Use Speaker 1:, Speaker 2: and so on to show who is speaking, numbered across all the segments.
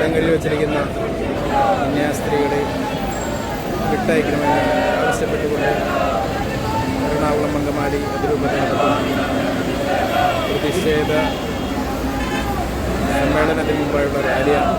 Speaker 1: തടങ്കലിൽ വെച്ചിരിക്കുന്ന കന്യാസ്ത്രീകളെ വിട്ടയക്കണമെന്ന് ആവശ്യപ്പെട്ടുകൊണ്ട് എറണാകുളം അങ്കമാലി അതിരൂപത പ്രതിഷേധ സമ്മേളനത്തിന് മുമ്പായുള്ള റാലിയാണ്.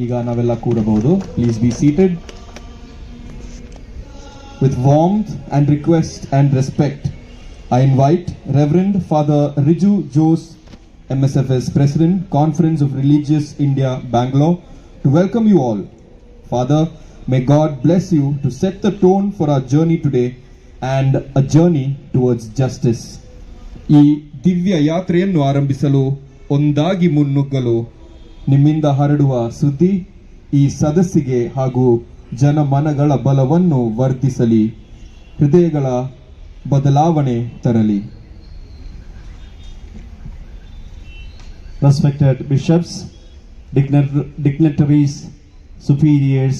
Speaker 2: ಈಗ ನಾವೆಲ್ಲ ಕೂಡಬಹುದು. Please be seated. With warmth and request and respect, I invite Reverend Father Riju Jose, MSFS President, Conference of Religious India, Bangalore, to welcome you all. Father, may God bless you to set the tone for our journey today and a journey towards justice. ಈ ದಿವ್ಯ ಯಾತ್ರೆಯನ್ನು ಆರಂಭಿಸಲು ಒಂದಾಗಿ ಮುನ್ನುಗ್ಗಲು ನಿಮ್ಮಿಂದ ಹರಡುವ ಸುದ್ದಿ ಈ ಸದಸ್ಸಿಗೆ ಹಾಗೂ ಜನಮನಗಳ ಬಲವನ್ನು ವರ್ಧಿಸಲಿ, ಹೃದಯಗಳ ಬದಲಾವಣೆ ತರಲಿ.
Speaker 3: Respected bishops, dignitaries, superiors,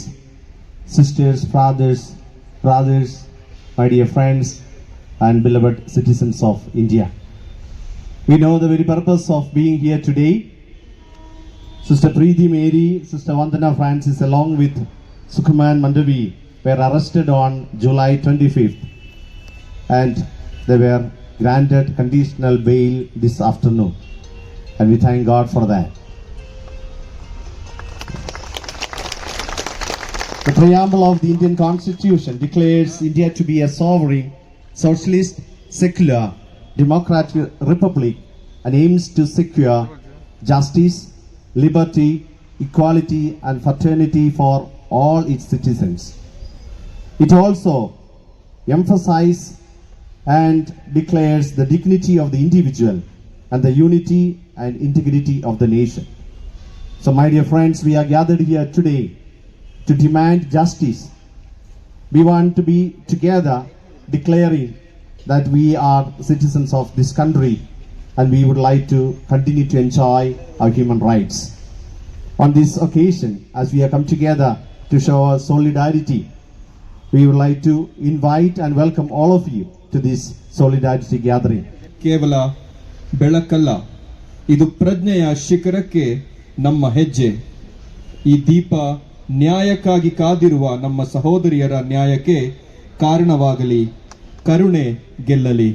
Speaker 3: sisters, brothers, my dear friends and beloved citizens of India. We know the very purpose of being here today. Sister Preeti Mary, Sister Vandana Francis along with Sukuman Mandavi were arrested on July 25th and they were granted conditional bail this afternoon, and we thank God for that. The preamble of the Indian Constitution declares India to be a sovereign, socialist, secular, democratic republic and aims to secure justice, liberty, equality and fraternity for all its citizens. It also emphasizes and declares the dignity of the individual and the unity and integrity of the nation. So my dear friends, we are gathered here today to demand justice. We want to be together declaring that we are citizens of this country and we would like to continue to enjoy our human rights. On this occasion, as we have come together to show our solidarity, we would like to invite and welcome all of you to this solidarity gathering.
Speaker 2: ಕೇವಲ ಬೆಳಕಲ್ಲ, ಇದು ಪ್ರಜ್ಞೆಯ ಶಿಖರಕ್ಕೆ ನಮ್ಮ ಹೆಜ್ಜೆ. ಈ ದೀಪ ನ್ಯಾಯಕ್ಕಾಗಿ ಕಾದಿರುವ ನಮ್ಮ ಸಹೋದರಿಯರ ನ್ಯಾಯಕ್ಕೆ ಕಾರಣವಾಗಲಿ, ಕರುಣೆ ಗೆಲ್ಲಲಿ.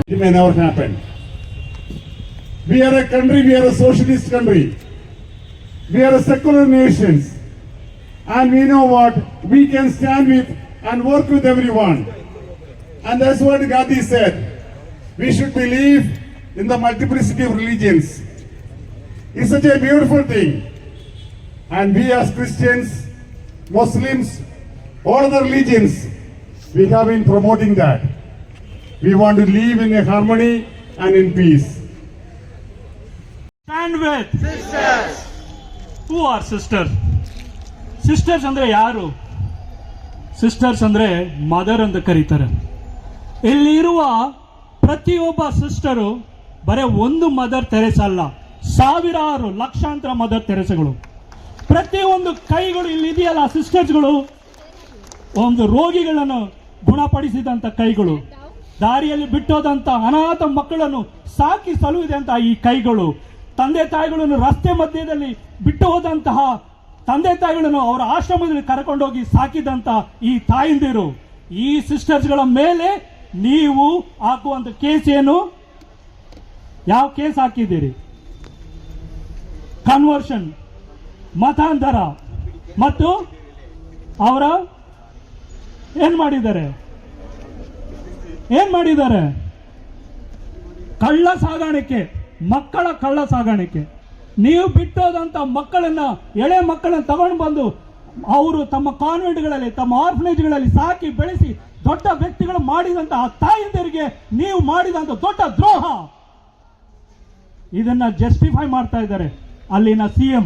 Speaker 4: It may never happen. We are a country, we are a socialist country. We are a secular nation. And we know what we can stand with and work with everyone. And that's what Gandhi said. We should believe in the multiplicity of religions. It's such a beautiful thing. And we as Christians, Muslims, all other religions, we have been promoting that. We want to live in a harmony and in peace.
Speaker 5: Stand with sisters. Who are sisters? Sisters ಅಂದ್ರೆ ಯಾರು? Sisters ಅಂದ್ರೆ mother ಅಂತ ಕರೀತಾರೆ. ಇಲ್ಲಿರುವ ಪ್ರತಿಯೊಬ್ಬ sister ಬರೇ ಒಂದು mother ತೆರೆಸ ಅಲ್ಲ, ಸಾವಿರಾರು ಲಕ್ಷಾಂತರ ಮದರ್ ತೆರೆಸಗಳು. ಪ್ರತಿಯೊಂದು ಕೈಗಳು ಇಲ್ಲಿ ಇದೆಯಲ್ಲ ಸಿಸ್ಟರ್ಸ್ಗಳು, ಒಂದು ರೋಗಿಗಳನ್ನು ಗುಣಪಡಿಸಿದಂತ ಕೈಗಳು, ದಾರಿಯಲ್ಲಿ ಬಿಟ್ಟೋದಂತ ಅನಾಥ ಮಕ್ಕಳನ್ನು ಸಾಕಿ ಸಲುಹಿದಂತ ಈ ಕೈಗಳು, ತಂದೆ ತಾಯಿಗಳನ್ನು ರಸ್ತೆ ಮಧ್ಯದಲ್ಲಿ ಬಿಟ್ಟು ಹೋದಂತಹ ತಂದೆ ತಾಯಿಗಳನ್ನು ಅವರ ಆಶ್ರಮದಲ್ಲಿ ಕರ್ಕೊಂಡೋಗಿ ಸಾಕಿದಂತ ಈ ತಾಯಿಂದಿರು, ಈ ಸಿಸ್ಟರ್ಸ್ಗಳ ಮೇಲೆ ನೀವು ಹಾಕುವಂತ ಕೇಸ್ ಏನು? ಯಾವ ಕೇಸ್ ಹಾಕಿದ್ದೀರಿ? ಕನ್ವರ್ಷನ್, ಮತಾಂತರ, ಮತ್ತು ಅವರ ಏನ್ ಮಾಡಿದ್ದಾರೆ? ಕಳ್ಳ ಸಾಗಾಣಿಕೆ, ಮಕ್ಕಳ ಕಳ್ಳ ಸಾಗಾಣಿಕೆ. ನೀವು ಬಿಟ್ಟೋದಂತ ಮಕ್ಕಳನ್ನ, ಎಳೆ ಮಕ್ಕಳನ್ನ ತಗೊಂಡು ಬಂದು ಅವರು ತಮ್ಮ ಕಾನ್ವೆಂಟ್ಗಳಲ್ಲಿ, ತಮ್ಮ ಆರ್ಫನೇಜ್ಗಳಲ್ಲಿ ಸಾಕಿ ಬೆಳೆಸಿ ದೊಡ್ಡ ವ್ಯಕ್ತಿಗಳು ಮಾಡಿದಂತಹ ತಾಯಿಂದರಿಗೆ ನೀವು ಮಾಡಿದಂತ ದೊಡ್ಡ ದ್ರೋಹ. ಇದನ್ನ ಜಸ್ಟಿಫೈ ಮಾಡ್ತಾ ಇದ್ದಾರೆ ಅಲ್ಲಿನ ಸಿಎಂ.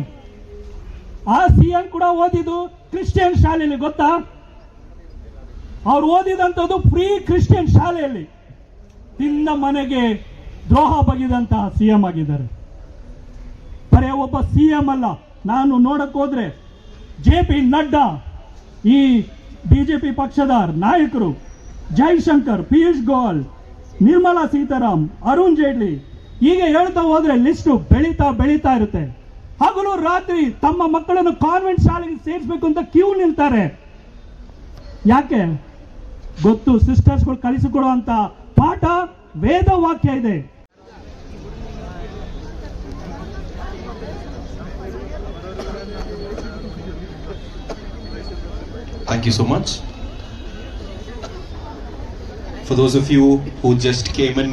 Speaker 5: ಆ ಸಿಎಂ ಕೂಡ ಓದಿದ್ದು ಕ್ರಿಶ್ಚಿಯನ್ ಶಾಲೆಯಲ್ಲಿ, ಗೊತ್ತಾ? ಅವ್ರು ಓದಿದಂಥದ್ದು ಪ್ರೀ ಕ್ರಿಶ್ಚಿಯನ್ ಶಾಲೆಯಲ್ಲಿ. ತಿಂದ ಮನೆಗೆ ದ್ರೋಹ ಬಗೆದಂತಹ ಸಿಎಂ ಆಗಿದ್ದಾರೆ. ಬರೇ ಒಬ್ಬ ಸಿಎಂ ಅಲ್ಲ, ನಾನು ನೋಡಕ್ ಹೋದ್ರೆ JP ನಡ್ಡಾ, ಈ ಬಿಜೆಪಿ ಪಕ್ಷದ ನಾಯಕರು, ಜೈಶಂಕರ್, ಪಿಯೂಷ್ ಗೋಯಲ್, ನಿರ್ಮಲಾ ಸೀತಾರಾಮ್, ಅರುಣ್ ಜೇಟ್ಲಿ, ಹೀಗೆ ಹೇಳ್ತಾ ಹೋದ್ರೆ ಲಿಸ್ಟ್ ಬೆಳೀತಾ ಇರುತ್ತೆ. ಹಗಲು ರಾತ್ರಿ ತಮ್ಮ ಮಕ್ಕಳನ್ನು ಕಾನ್ವೆಂಟ್ ಶಾಲೆಗೆ ಸೇರಿಸಬೇಕು ಅಂತ ಕ್ಯೂ ನಿಲ್ತಾರೆ. ಯಾಕೆ ಗೊತ್ತು? ಸಿಸ್ಟರ್ಸ್ಗಳು ಕಲಿಸಿಕೊಡುವಂತ ಪಾಠ ವೇದ ವಾಕ್ಯ ಇದೆ.
Speaker 6: Thank you so much. For those of you who just came in